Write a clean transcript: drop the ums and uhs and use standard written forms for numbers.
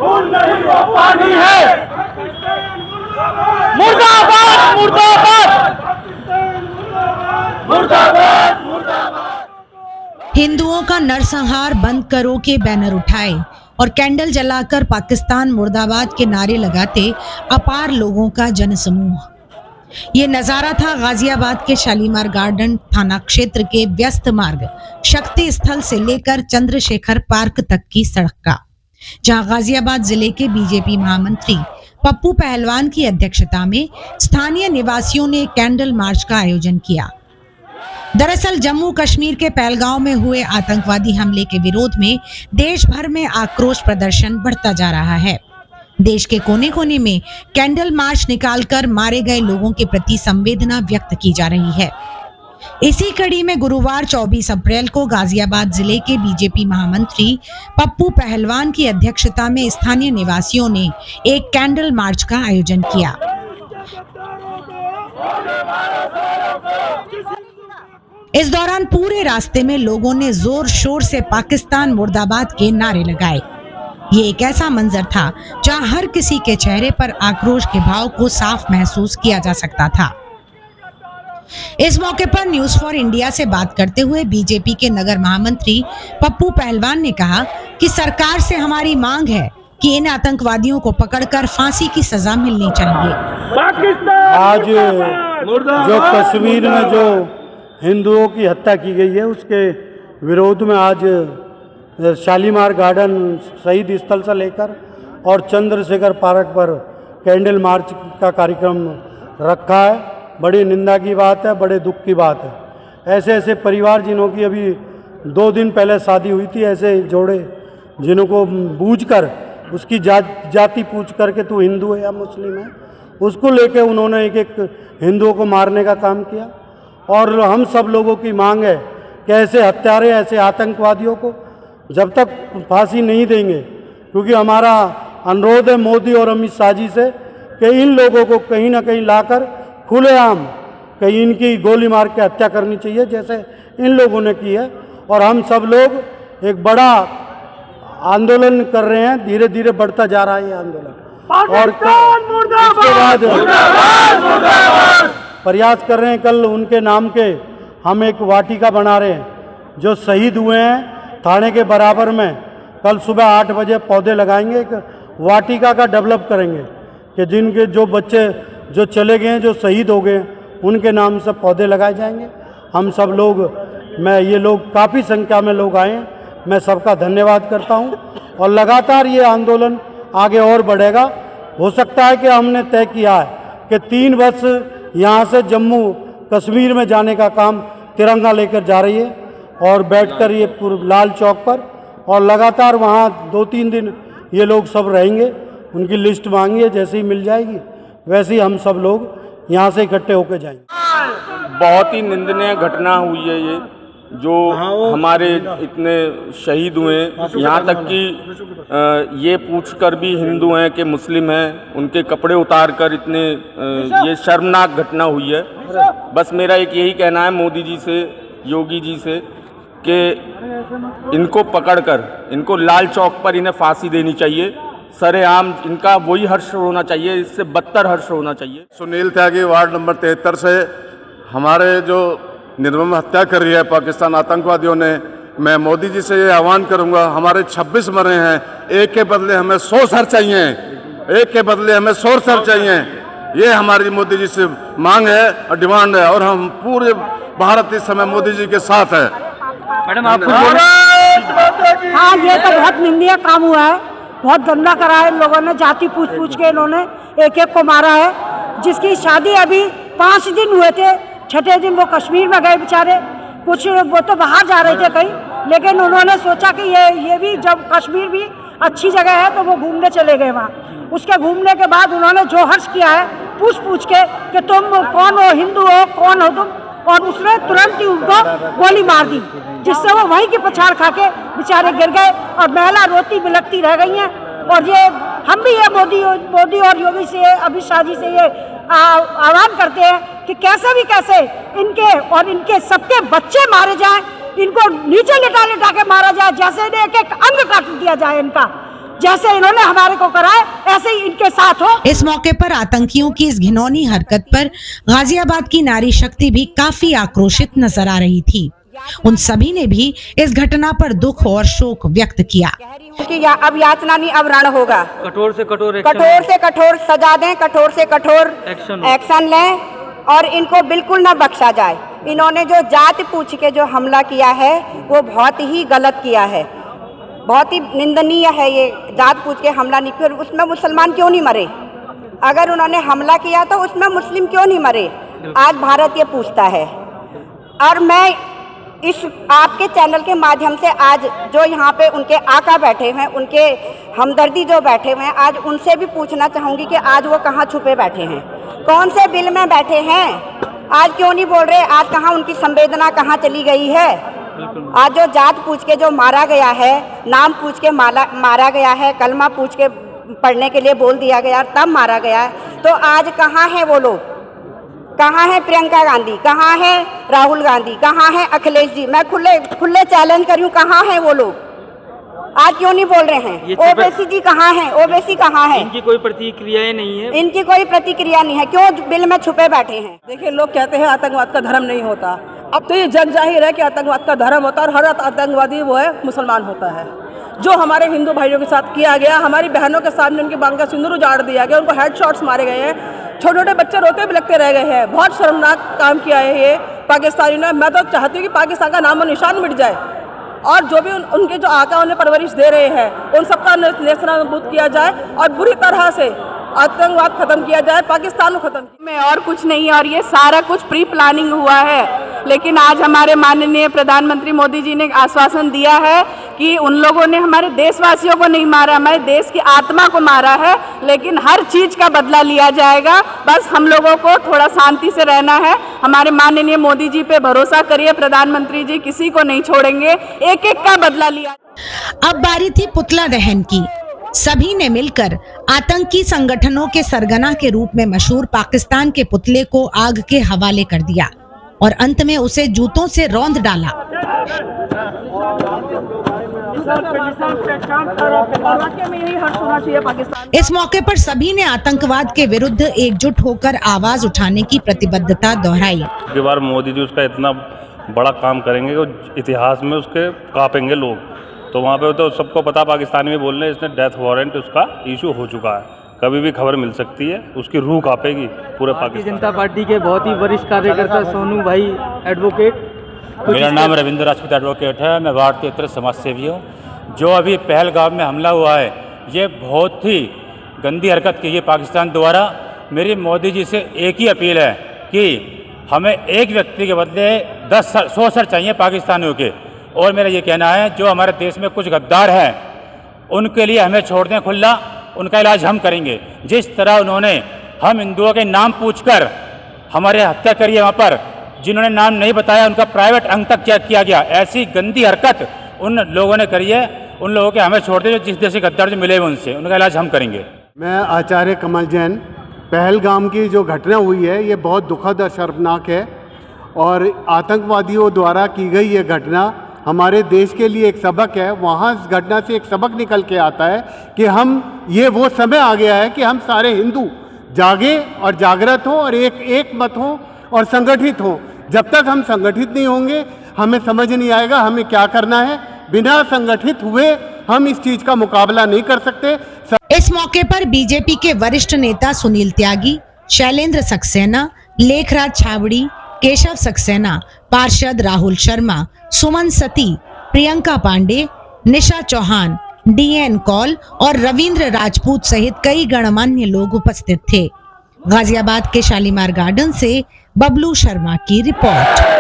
खून नहीं वो पानी है। मुर्दाबाद मुर्दाबाद मुर्दाबाद मुर्दाबाद। हिंदुओं का नरसंहार बंद करो के बैनर उठाए और कैंडल जलाकर पाकिस्तान मुर्दाबाद के नारे लगाते अपार लोगों का जनसमूह। ये नजारा था गाजियाबाद के शालीमार गार्डन थाना क्षेत्र के व्यस्त मार्ग शक्ति स्थल से लेकर चंद्रशेखर पार्क तक की सड़क का, जहां गाजियाबाद जिले के बीजेपी महामंत्री पप्पू पहलवान की अध्यक्षता में स्थानीय निवासियों ने कैंडल मार्च का आयोजन किया। दरअसल जम्मू कश्मीर के पहलगांव में हुए आतंकवादी हमले के विरोध में देश भर में आक्रोश प्रदर्शन बढ़ता जा रहा है। देश के कोने कोने में कैंडल मार्च निकालकर मारे गए लोगों के प्रति संवेदना व्यक्त की जा रही है। इसी कड़ी में गुरुवार 24 अप्रैल को गाजियाबाद जिले के बीजेपी महामंत्री पप्पू पहलवान की अध्यक्षता में स्थानीय निवासियों ने एक कैंडल मार्च का आयोजन किया। इस दौरान पूरे रास्ते में लोगों ने जोर शोर से पाकिस्तान मुर्दाबाद के नारे लगाए। ये एक ऐसा मंजर था जहां हर किसी के चेहरे पर आक्रोश के भाव को साफ महसूस किया जा सकता था। इस मौके पर न्यूज फॉर इंडिया से बात करते हुए बीजेपी के नगर महामंत्री पप्पू पहलवान ने कहा कि सरकार से हमारी मांग है कि इन आतंकवादियों को पकड़कर फांसी की सजा मिलनी चाहिए। आज जो कश्मीर में जो हिंदुओं की हत्या की गई है उसके विरोध में आज शालीमार गार्डन शहीद स्थल से लेकर और चंद्रशेखर पार्क पर कैंडल मार्च का कार्यक्रम रखा है। बड़ी निंदा की बात है, बड़े दुख की बात है। ऐसे ऐसे परिवार जिन्हों की अभी 2 दिन पहले शादी हुई थी, ऐसे जोड़े जिन्हों को बूझकर उसकी जाति पूछ करके तू हिंदू है या मुस्लिम है, उसको लेके उन्होंने एक एक हिंदुओं को मारने का काम किया। और हम सब लोगों की मांग है कि ऐसे हत्यारे, ऐसे आतंकवादियों को जब तक फांसी नहीं देंगे, क्योंकि हमारा अनुरोध है मोदी और अमित शाह जी से कि इन लोगों को कहीं ना कहीं लाकर खुलेआम कहीं इनकी गोली मार के हत्या करनी चाहिए जैसे इन लोगों ने की है। और हम सब लोग एक बड़ा आंदोलन कर रहे हैं, धीरे धीरे बढ़ता जा रहा है ये आंदोलन। और इसके बाद प्रयास कर रहे हैं, कल उनके नाम के हम एक वाटिका बना रहे हैं। जो शहीद हुए हैं थाने के बराबर में कल सुबह 8 बजे पौधे लगाएंगे, एक वाटिका का डेवलप करेंगे कि जिनके जो बच्चे जो चले गए हैं, जो शहीद हो गए हैं, उनके नाम से पौधे लगाए जाएंगे। हम सब लोग, ये लोग काफ़ी संख्या में लोग आए हैं, मैं सबका धन्यवाद करता हूं। और लगातार ये आंदोलन आगे और बढ़ेगा। हो सकता है कि हमने तय किया है कि 3 बस यहाँ से जम्मू कश्मीर में जाने का काम तिरंगा लेकर जा रही है और बैठकर ये लाल चौक पर, और लगातार वहाँ 2-3 दिन ये लोग सब रहेंगे। उनकी लिस्ट मांगी है, जैसे ही मिल जाएगी वैसे ही हम सब लोग यहाँ से इकट्ठे होकर जाएंगे। बहुत ही निंदनीय घटना हुई है ये, जो हमारे इतने शहीद हुए, यहाँ तक कि ये पूछकर भी हिंदू हैं कि मुस्लिम हैं, उनके कपड़े उतार कर इतने ये शर्मनाक घटना हुई है। बस मेरा एक यही कहना है मोदी जी से, योगी जी से, कि इनको पकड़कर इनको लाल चौक पर इन्हें फांसी देनी चाहिए। सरेआम इनका वही हर्ष होना चाहिए, इससे बदतर हर्ष होना चाहिए। सुनील त्यागी, वार्ड नंबर 73 से हमारे जो निर्मम हत्या कर रही है पाकिस्तान आतंकवादियों ने, मैं मोदी जी से ये आह्वान करूंगा, हमारे 26 मरे हैं, एक के बदले हमें 100 सर चाहिए, एक के बदले हमें 100 सर चाहिए। ये हमारी मोदी जी से मांग है और डिमांड है, और हम पूरे भारत इस समय मोदी जी के साथ है। मैडम आप हाँ, ये तो बहुत निंदनीय काम हुआ है, बहुत गंदा करा है इन लोगों ने। जाति पूछ पूछ के इन्होंने एक एक को मारा है। जिसकी शादी अभी 5 दिन हुए थे, 6ठे दिन वो कश्मीर में गए बेचारे, कुछ वो तो बाहर जा रहे थे कहीं, लेकिन उन्होंने सोचा कि ये भी जब कश्मीर भी अच्छी जगह है तो वो घूमने चले गए वहाँ। उसके घूमने के बाद उन्होंने जो हर्ष किया है पूछ पूछ के कि तुम कौन हो, हिंदू हो, कौन हो तुम, और उसने तुरंत ही उनको गोली मार दी, जिससे वो वहीं की पछाड़ खा के बेचारे गिर गए और महिला रोती बिलखती रह गई हैं। और ये हम भी ये मोदी और योगी से, अमित शाह जी से ये आह्वान करते हैं कि कैसे भी कैसे इनके और इनके सबके बच्चे मारे जाएं, इनको नीचे लिटा लिटा के मारा जाए, जैसे एक एक अंग काट दिया जाए इनका, जैसे इन्होंने हमारे को करा है ऐसे ही इनके साथ हो। इस मौके पर आतंकियों की इस घिनौनी हरकत पर गाजियाबाद की नारी शक्ति भी काफी आक्रोशित नजर आ रही थी। उन सभी ने भी इस घटना पर दुख और शोक व्यक्त किया कि अब यातना नहीं, अब रण होगा। कठोर से कठोर सजा दें, कठोर से कठोर एक्शन लें और इनको बिल्कुल ना बख्शा जाए। इन्होंने जो जात पूछ के जो हमला किया है वो बहुत ही गलत किया है, बहुत ही निंदनीय है। ये जात पूछ के हमला नहीं किया, उसमें मुसलमान क्यों नहीं मरे? अगर उन्होंने हमला किया तो उसमें मुस्लिम क्यों नहीं मरे? आज भारत ये पूछता है। और मैं इस आपके चैनल के माध्यम से आज जो यहाँ पे उनके आका बैठे हैं, उनके हमदर्दी जो बैठे हुए हैं, आज उनसे भी पूछना चाहूँगी कि आज वो कहाँ छुपे बैठे हैं, कौन से बिल में बैठे हैं, आज क्यों नहीं बोल रहे? आज कहाँ उनकी संवेदना कहाँ चली गई है? आज जो जात पूछ के जो मारा गया है, नाम पूछ के मारा गया है, कलमा पूछ के पढ़ने के लिए बोल दिया गया तब मारा गया है, तो आज कहाँ है वो लोग? कहाँ है प्रियंका गांधी? कहाँ है राहुल गांधी? कहाँ है अखिलेश जी? मैं खुले चैलेंज करूँ, कहाँ है वो लोग? आज क्यों नहीं बोल रहे हैं? ओवैसी जी कहाँ हैं? ओवैसी कहाँ है? इनकी कोई प्रतिक्रिया नहीं है। इनकी कोई प्रतिक्रिया नहीं है, क्यों बिल में छुपे बैठे हैं? देखिए, लोग कहते हैं आतंकवाद का धर्म नहीं होता। अब तो ये जग जाहिर है कि आतंकवाद का धर्म होता है और हर आतंकवादी वो है मुसलमान होता है। जो हमारे हिंदू भाइयों के साथ किया गया, हमारी बहनों के सामने उनके बांग का सिंदूर उजाड़ दिया गया, उनको हेडशॉट्स मारे गए हैं, छोटे छोटे बच्चे रोते बिलखते रह गए हैं। बहुत शर्मनाक काम किया है ये पाकिस्तानियों ने। मैं तो चाहती हूँ कि पाकिस्तान का नामो निशान मिट जाए और जो भी उनके जो आका उन्हें परवरिश दे रहे हैं उन सबका नेस्तनाबूद किया जाए और बुरी तरह से आतंकवाद खत्म किया जाए, पाकिस्तान को खत्म में और कुछ नहीं है। और ये सारा कुछ प्री प्लानिंग हुआ है, लेकिन आज हमारे माननीय प्रधानमंत्री मोदी जी ने आश्वासन दिया है कि उन लोगों ने हमारे देशवासियों को नहीं मारा, हमारे देश की आत्मा को मारा है, लेकिन हर चीज़ का बदला लिया जाएगा। बस हम लोगों को थोड़ा शांति से रहना है। हमारे माननीय मोदी जी पे भरोसा करिए, प्रधानमंत्री जी किसी को नहीं छोड़ेंगे, एक एक का बदला लिया। अब बारी थी पुतला दहन की। सभी ने मिलकर आतंकी संगठनों के सरगना के रूप में मशहूर पाकिस्तान के पुतले को आग के हवाले कर दिया और अंत में उसे जूतों से रौंद डाला। इस मौके पर सभी ने आतंकवाद के विरुद्ध एकजुट होकर आवाज उठाने की प्रतिबद्धता दोहराई। अगली बार मोदी जी उसका इतना बड़ा काम करेंगे कि इतिहास में उसके कांपेंगे लोग। तो वहाँ पे तो सबको पता, पाकिस्तानी में बोल रहे हैं, इसने डेथ वारंट उसका इशू हो चुका है, कभी भी खबर मिल सकती है, उसकी रूह कांपेगी पूरे पाकिस्तान। भारतीय जनता पार्टी के बहुत ही वरिष्ठ कार्यकर्ता सोनू भाई एडवोकेट। मेरा नाम रविंद्र राजपूत एडवोकेट है, मैं वार्ड 33 समाज सेवी हूँ। जो अभी पहलगाम में हमला हुआ है, ये बहुत ही गंदी हरकत की है पाकिस्तान द्वारा। मेरी मोदी जी से एक ही अपील है कि हमें एक व्यक्ति के बदले 100 सर चाहिए पाकिस्तानियों के। और मेरा ये कहना है, जो हमारे देश में कुछ गद्दार हैं उनके लिए हमें छोड़ दें खुला, उनका इलाज हम करेंगे। जिस तरह उन्होंने हम हिंदुओं के नाम पूछकर हमारे हत्या करी है, वहाँ पर जिन्होंने नाम नहीं बताया उनका प्राइवेट अंग तक क्या किया गया, ऐसी गंदी हरकत उन लोगों ने करी है। उन लोगों के हमें छोड़ दें, जो जिस देश के गद्दार जो मिले हुए उनसे, उनका इलाज हम करेंगे। मैं आचार्य कमल जैन। पहलगाम की जो घटना हुई है ये बहुत दुखद और शर्मनाक है और आतंकवादियों द्वारा की गई ये घटना हमारे देश के लिए एक सबक है। वहाँ इस घटना से एक सबक निकल के आता है कि ये वो समय आ गया है कि हम सारे हिंदू जागे और जागृत हों और एक मत हों और संगठित हों। जब तक हम संगठित नहीं होंगे हमें समझ नहीं आएगा हमें क्या करना है। बिना संगठित हुए हम इस चीज़ का मुकाबला नहीं कर सकते। इस मौके पर बीजेपी के वरिष्ठ नेता सुनील त्यागी, शैलेंद्र सक्सेना, लेखराज छावड़ी, केशव सक्सेना, पार्षद राहुल शर्मा, सुमन सती, प्रियंका पांडे, निशा चौहान, डीएन कौल और रविंद्र राजपूत सहित कई गणमान्य लोग उपस्थित थे। गाजियाबाद के शालीमार गार्डन से बबलू शर्मा की रिपोर्ट।